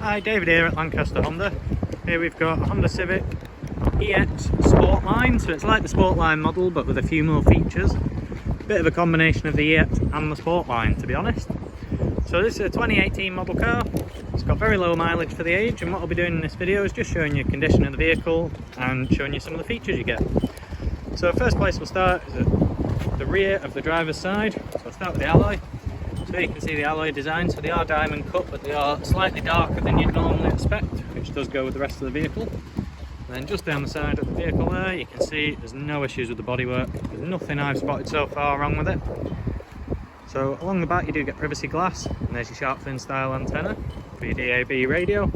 Hi, David here at Lancaster Honda. Here we've got a Honda Civic EX Sportline, so it's like the Sportline model but with a few more features. Bit of a combination of the EX and the Sportline, to be honest. So this is a 2018 model car. It's got very low mileage for the age, and what I'll be doing in this video is just showing you the condition of the vehicle and showing you some of the features you get. So first place we'll start is at the rear of the driver's side. So I'll start with the alloy. So you can see the alloy design, so they are diamond cut, but they are slightly darker than you'd normally expect, which does go with the rest of the vehicle. And then just down the side of the vehicle there, you can see there's no issues with the bodywork. There's nothing I've spotted so far wrong with it. So along the back you do get privacy glass, and there's your shark fin style antenna for your DAB radio.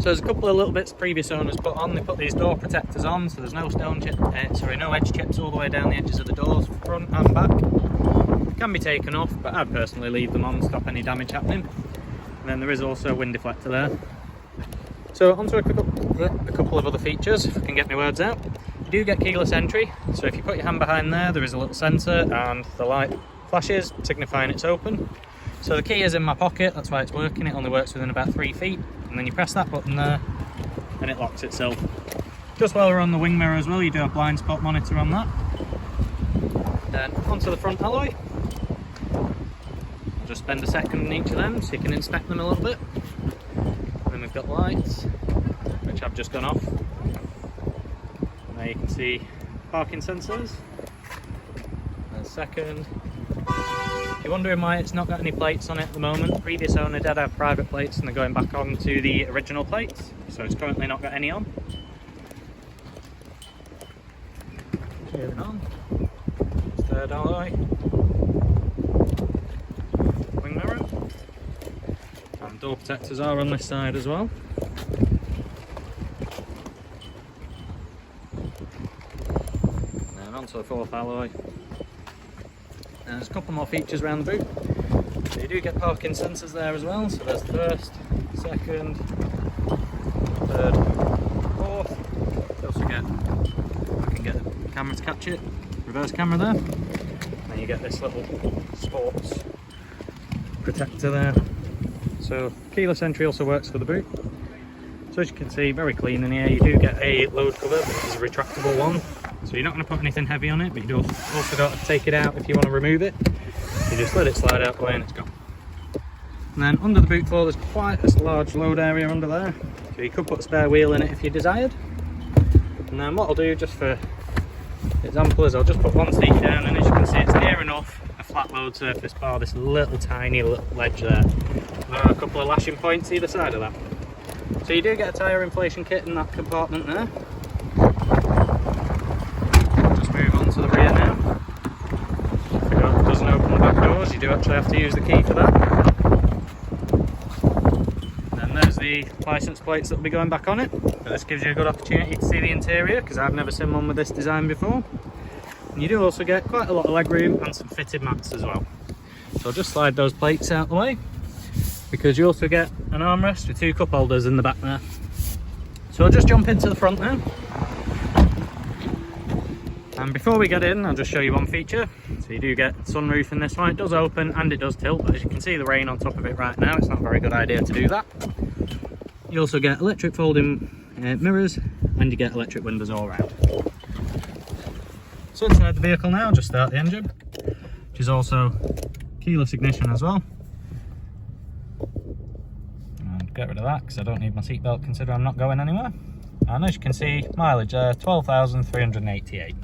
So there's a couple of little bits previous owners put on. They put these door protectors on, so there's no no edge chips all the way down the edges of the doors, front and back. Can be taken off, but I'd personally leave them on to stop any damage happening. And then there is also a wind deflector there. So onto a couple of other features, if I can get my words out. You do get keyless entry, so if you put your hand behind there is a little sensor and the light flashes signifying it's open. So the key is in my pocket, that's why it's working. It only works within about 3 feet, and then you press that button there and it locks itself. Just while we're on the wing mirror as well, you do have blind spot monitor on that. Then onto the front alloy. Just spend a second on each of them so you can inspect them a little bit. And then we've got lights, which I've just gone off. And there you can see parking sensors. And second, if you're wondering why it's not got any plates on it at the moment, the previous owner did have private plates and they're going back on to the original plates, so it's currently not got any on. Moving on, third alloy. Door protectors are on this side as well. And then onto the fourth alloy. And there's a couple more features around the boot. So you do get parking sensors there as well. So there's first, second, third, fourth. You also get, I can get a camera to catch it, reverse camera there. And then you get this little sports protector there. So keyless entry also works for the boot. So as you can see, very clean in here. You do get a load cover, which is a retractable one. So you're not going to put anything heavy on it, but you do also got to take it out if you want to remove it. You just let it slide out the way and it's gone. And then under the boot floor, there's quite a large load area under there. So you could put a spare wheel in it if you desired. And then what I'll do, just for example, is I'll just put one seat down, and as you can see, it's near enough a flat load surface bar, this little tiny little ledge there. There are a couple of lashing points either side of that. So you do get a tyre inflation kit in that compartment there. Just move on to the rear now. It doesn't open the back doors, you do actually have to use the key for that. And then there's the licence plates that will be going back on it. But this gives you a good opportunity to see the interior, because I've never seen one with this design before. And you do also get quite a lot of leg room and some fitted mats as well. So I'll just slide those plates out the way, because you also get an armrest with 2 cup holders in the back there. So I'll just jump into the front now. And before we get in, I'll just show you one feature. So you do get sunroof in this one. It does open and it does tilt, but as you can see the rain on top of it right now, it's not a very good idea to do that. You also get electric folding mirrors, and you get electric windows all around. So inside the vehicle now, I'll just start the engine, which is also keyless ignition as well. And get rid of that because I don't need my seatbelt, considering I'm not going anywhere. And as you can see, mileage there, 12,388.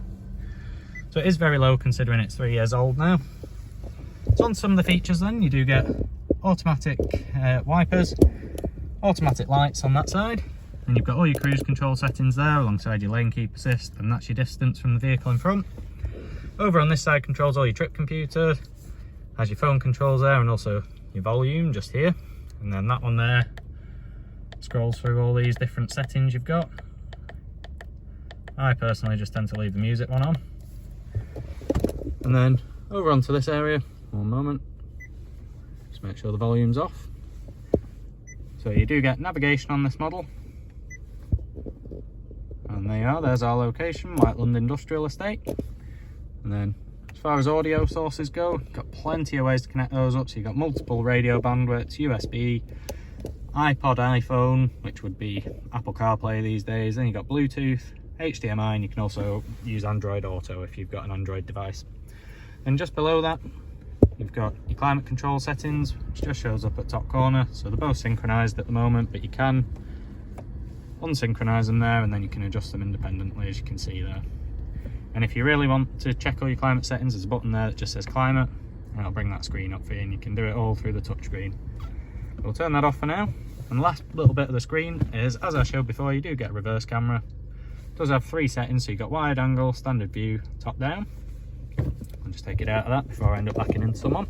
So it is very low considering it's 3 years old now. So on some of the features then, you do get automatic wipers, automatic lights on that side, and you've got all your cruise control settings there alongside your lane keep assist, and that's your distance from the vehicle in front. Over on this side controls all your trip computer, has your phone controls there, and also your volume just here. And then that one there scrolls through all these different settings you've got. I personally just tend to leave the music one on. And then over onto this area, one moment, just make sure the volume's off. So you do get navigation on this model. And there you are, there's our location, Whiteland Industrial Estate. And then as far as audio sources go, got plenty of ways to connect those up. So you've got multiple radio bandwidths, USB, iPod, iPhone, which would be Apple CarPlay these days. Then you've got Bluetooth, HDMI, and you can also use Android Auto if you've got an Android device. And just below that, you've got your climate control settings, which just shows up at top corner. So they're both synchronized at the moment, but you can unsynchronize them there, and then you can adjust them independently, as you can see there. And if you really want to check all your climate settings, there's a button there that just says climate, and it'll bring that screen up for you, and you can do it all through the touchscreen. We'll turn that off for now. And the last little bit of the screen is, as I showed before, you do get a reverse camera. It does have 3 settings, so you've got wide angle, standard view, top down. I'll just take it out of that before I end up backing into someone.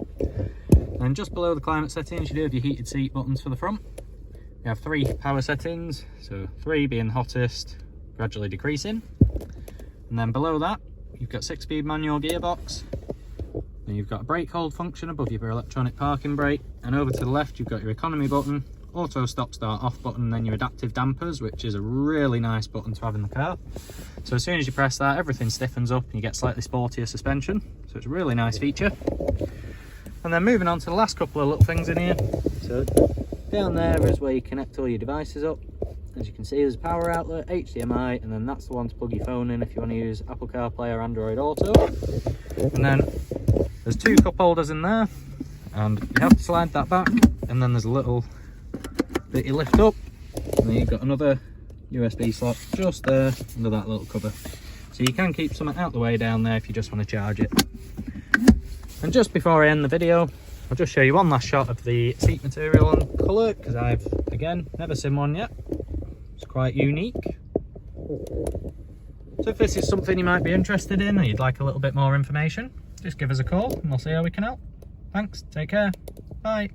And just below the climate settings, you do have your heated seat buttons for the front. You have 3 power settings, so 3 being the hottest, gradually decreasing. And then below that, you've got 6-speed manual gearbox. Then you've got a brake hold function above your electronic parking brake. And over to the left, you've got your economy button, auto stop start off button, and then your adaptive dampers, which is a really nice button to have in the car. So as soon as you press that, everything stiffens up and you get slightly sportier suspension. So it's a really nice feature. And then moving on to the last couple of little things in here. So down there is where you connect all your devices up. As you can see, there's a power outlet, HDMI, and then that's the one to plug your phone in if you want to use Apple CarPlay or Android Auto. And then there's 2 cup holders in there, and you have to slide that back, and then there's a little bit you lift up, and then you've got another USB slot just there under that little cover. So you can keep something out the way down there if you just want to charge it. And just before I end the video, I'll just show you one last shot of the seat material and colour, because I've, again, never seen one yet. It's quite unique. So if this is something you might be interested in, or you'd like a little bit more information, just give us a call and we'll see how we can help. Thanks, take care, bye.